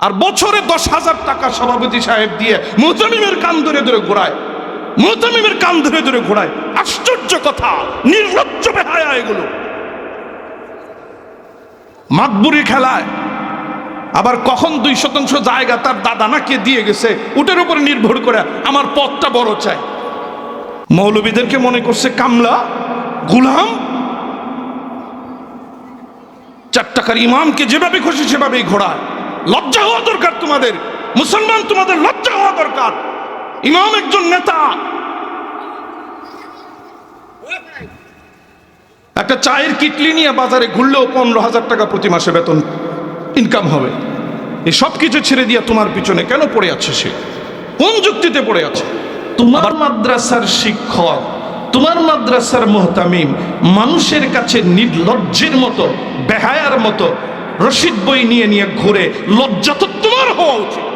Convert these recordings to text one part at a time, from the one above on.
আর বছরে 10,000 টাকা সভাপতি সাহেব দিয়ে মুহতামিমের কান ধরে ধরে ঘোরায়, মুহতামিমের কান ধরে ধরে ঘোরায়। আশ্চর্য কথা, নির্লজ্জ বেহায়া এগুলো। মাতবুরি খেলায় আবার কখন 2% জায়গা তার দাদা নাকে দিয়ে গেছে, ওটার উপর নির্ভর করে আমার পথটা বড় চাই। মৌলবীদেরকে মনে করছে কামলা, গুলাম। 4 টাকার ইমামকে যেভাবে খুশি সেভাবেই ঘোরায়। লজ্জা হওয়া দরকার তোমাদের, মুসলমান, তোমাদের লজ্জা হওয়া দরকার। ইমাম একজন নেতা। একটা চায়ের কিটলি নিয়ে বাজারে ঘুরলেও 15,000 টাকা প্রতি মাসে বেতন ইনকাম হবে। এই সব কিছু ছেড়ে দিয়ে তোমার পিছনে কেন পড়ে আছে? সে কোন যুক্তিতে পড়ে আছে? তোমার মাদ্রাসার শিক্ষক, তোমার মাদ্রাসার মুহতামিম মানুষের কাছে নির্লজ্জের মতো, বেহায়ার মতো রশিদ বই নিয়ে নিয়ে ঘুরে। লজ্জা তো তোমার হওয়া উচিত।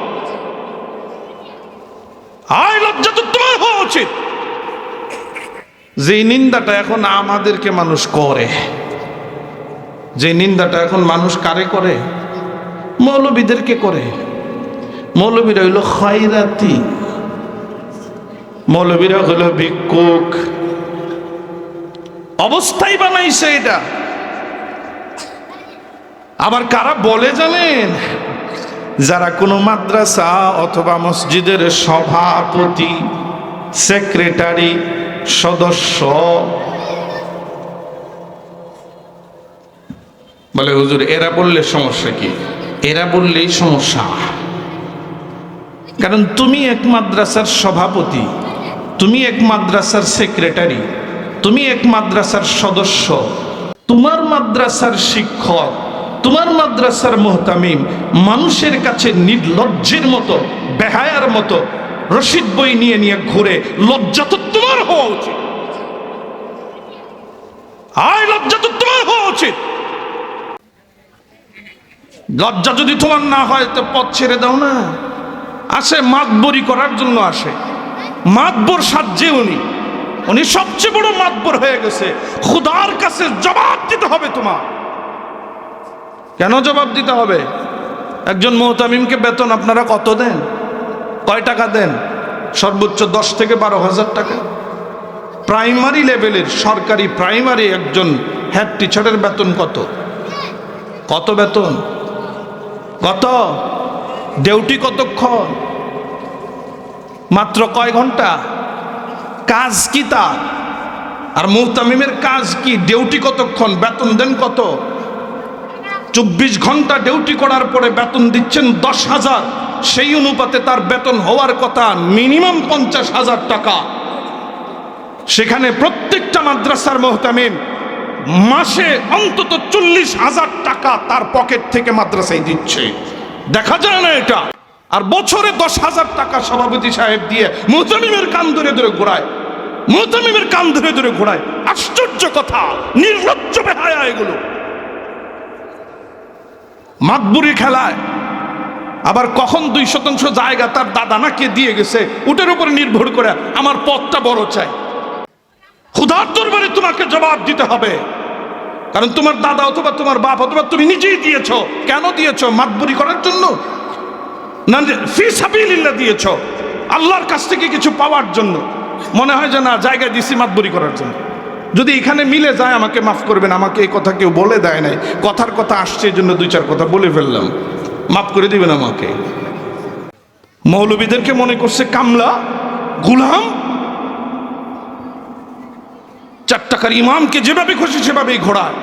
আয়, লজ্জা তো তোমার হওয়া উচিত। যে নিন্দাটা এখন আমাদেরকে মানুষ করে, যে নিন্দাটা এখন মানুষ কারে করে? মৌলবীদেরকে করে। মৌলবীরা হইল খয়রাতি, মৌলবীরা হইল ভিক্ষুক। অবস্থাই বানাইছে এটা। আবার কারা বলে জানেন? যারা কোনো মাদ্রাসা অথবা মসজিদের সভাপতি, সেক্রেটারি, সদস্য, বলে হুজুর এরা বললে সমস্যা কি? এরা বললেই সমস্যা। কারণ তুমি এক মাদ্রাসার সভাপতি, তুমি এক মাদ্রাসার সেক্রেটারি, তুমি এক মাদ্রাসার সদস্য, তোমার মাদ্রাসার শিক্ষক, তোমার মাদ্রাসার মুহতামিম মানুষের কাছে নির্লজ্জের মতো, বেহায়ার মতো রশিদ বই নিয়ে নিয়ে ঘুরে। লজ্জা তো তোমার হওয়া উচিত। আয়, লজ্জা তো তোমার হওয়া উচিত। লজ্জা যদি তোমার না হয় তো পথ ছেড়ে দাও না। আসে মাতবরি করার জন্য আসে, মাতবর সাজ্জে উনি সবচেয়ে বড় মাতবর হয়ে গেছে। খোদার কাছে জবাব দিতে হবে তোমার। কেন জবাব দিতে হবে? একজন মুহতামিমকে বেতন আপনারা কত দেন? কয় টাকা দেন? সর্বোচ্চ 10 থেকে 12,000 টাকা। প্রাইমারি লেভেলের সরকারি প্রাইমারি একজন হেড টিচারের বেতন কত? কত বেতন? কত? ডিউটি কতক্ষণ? মাত্র কয় ঘন্টা? কাজ কি তার? আর মুহতামিমের কাজ কি? ডিউটি কতক্ষণ? বেতন দেন কত? 24 ঘন্টা ডিউটি করার পরে বেতন দিচ্ছেন 10,000। সেই অনুপাতে তার বেতন হওয়ার কথা মিনিমাম 50,000 টাকা। সেখানে প্রত্যেকটা মাদ্রাসার মুহতামিম মাসে অন্তত 40,000 টাকা তার পকেট থেকে মাদ্রাসায় দিচ্ছে। দেখা যায় না এটা? আর বছরে 10,000 টাকা সভাপতি সাহেব দিয়ে মুহতামিমের কান ধরে ধরে ঘোরায়, মুহতামিমের কান ধরে ধরে ঘোরায়। আশ্চর্য কথা, নির্লজ্জ বেহায়া এগুলো। মাতবুরি খেলায় আবার কখন 2% জায়গা তার দাদা নাকে দিয়ে গেছে, ওটার উপর নির্ভর করে আমার পথটা বড় চাই। খোদার দরবারে তোমাকে জবাব দিতে হবে। কারণ তোমার দাদা অথবা তোমার বাপ অথবা তুমি নিজেই দিয়েছ। কেন দিয়েছ? মাতবুরি করার জন্য না, ফি সাবিলিল্লাহ দিয়েছ, আল্লাহর কাছ থেকে কিছু পাওয়ার জন্য। মনে হয় যে না, জায়গা দিছি মাতবুরি করার জন্য। যদি এখানে মিলে যায় আমাকে মাফ করবেন, আমাকে এই কথা কেউ বলে দেয় নাই, কথার কথা আসছে এই জন্য 2-4 কথা বলে ফেললাম, মাফ করে দিবেন আমাকে। মৌলবীদেরকে মনে করছে কামলা, গুলাম। 4 টাকার ইমামকে যেভাবে খুশি সেভাবেই ঘোরায়।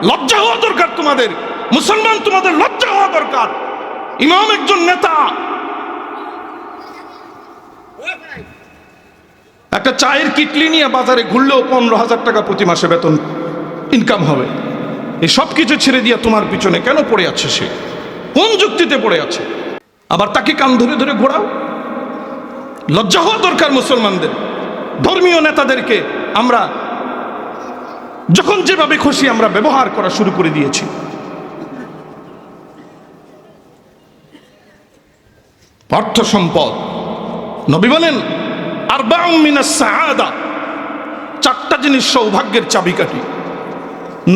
লজ্জা হওয়া দরকার তোমাদের, মুসলমান, তোমাদের লজ্জা হওয়া দরকার। ইমাম একজন নেতা। একটা চায়ের কিটলি নিয়ে বাজারে ঘুরলেও 15,000 টাকা প্রতি মাসে বেতন ইনকাম হবে। এই সব কিছু ছেড়ে দিয়ে তোমার পিছনে কেন পড়ে আছে? সে কোন যুক্তিতে পড়ে আছে? আবার তাকে কান ধরে ধরে ঘোরাও। লজ্জা হওয়া দরকার মুসলমানদের। ধর্মীয় নেতাদেরকে আমরা যখন যেভাবে খুশি আমরা ব্যবহার করা শুরু করে দিয়েছি। অর্থ সম্পদ, নবী বলেন আরবাউন মিনাস সাআদা, 4টা জিনিস সৌভাগ্যের চাবিকাঠি।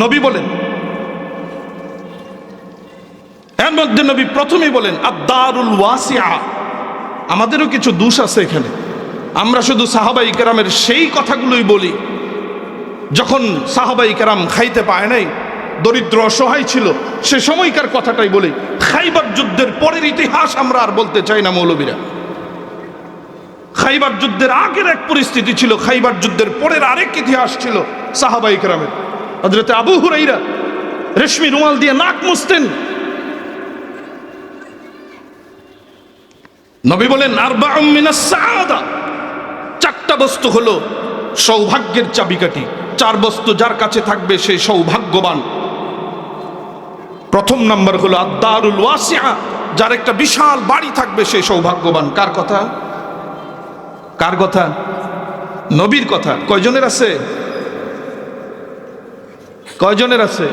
নবী বলেন, এর মধ্যে নবী প্রথমেই বলেন আদ-দারুল ওয়াসিআ। আমাদেরও কিছু দোষ আছে এখানে, আমরা শুধু সাহাবাই কেরামের সেই কথাগুলোই বলি। যখন সাহাবাই কেরাম খাইতে পায় নাই, দরিদ্র অসহায় ছিল, সে সময়কার কথাটাই বলি। খাইবার যুদ্ধের পরের ইতিহাস আমরা আর বলতে চাই না মৌলবীরা। খাইবার যুদ্ধের আগের এক পরিস্থিতি ছিল, খাইবার যুদ্ধের পরের আরেক ইতিহাস ছিল সাহাবাই কেরামের। হযরত আবু হুরাইরা রেশমি রুমাল দিয়ে নাক মুছতেন। নবী বলেন আরবাউম মিনাস সাআদা, চারটা বস্তু হলো সৌভাগ্যের চাবিকাঠি। চার বস্তু যার কাছে থাকবে সে সৌভাগ্যবান। প্রথম নাম্বার হলো আদ-দারুল ওয়াসিআ, যার একটা বিশাল বাড়ি থাকবে সে সৌভাগ্যবান। কার কথা? কার কথা? নবীর কথা। কয়জনের আছে? কয়জনের আছে?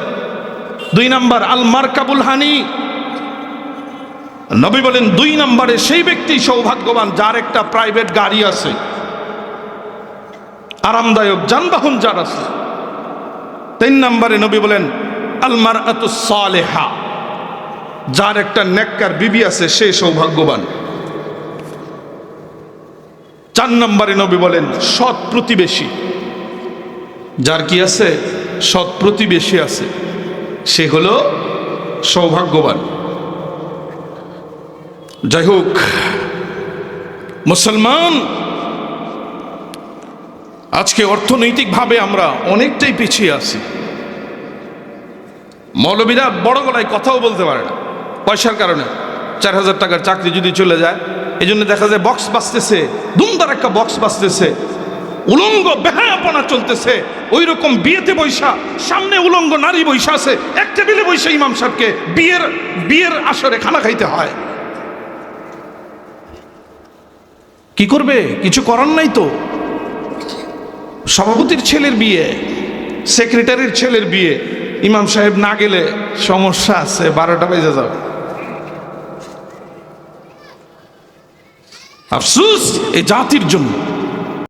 দুই নাম্বার আল মারকাবুল হানি। নবী বলেন দুই নম্বরে সেই ব্যক্তি সৌভাগ্যবান যার একটা প্রাইভেট গাড়ি আছে, আরামদায়ক যানবাহন যার আছে। তিন নম্বরে নবী বলেন আল মারআতুস সালেহা, যার একটা নেককার বিবি আছে সে সৌভাগ্যবান। চার নম্বরে নবী বলেন সৎ প্রতিবেশী, যার কি আছে? সৎ প্রতিবেশী আছে, সে হলো সৌভাগ্যবান। যাই হোক, মুসলমান আজকে অর্থনৈতিকভাবে আমরা অনেকটাই পিছিয়ে আছি। মৌলবীরা বড় গলায় কথাও বলতে পারে না পয়সার কারণে। 4000 টাকার চাকরি যদি চলে যায়, এই জন্য দেখা যায় বক্স বাজতেছে, দুমদার একটা বক্স বাজতেছে, উলঙ্গ বেহায়াপনা চলতেছে। ওই রকম বিয়েতে বৈশা, সামনে উলঙ্গ নারী বৈশা আছে, এক টেবিলে বৈশা ইমাম সাহেবকে বিয়ের আসরে খানা খাইতে হয়। কি করবে? কিছু করার নাই তো। সভাপতির ছেলের বিয়ে, সেক্রেটারির ছেলের বিয়ে, ইমাম সাহেব না গেলে সমস্যা আছে, 12টা বেজে যাবে। আফসোস এই জাতির জন্য।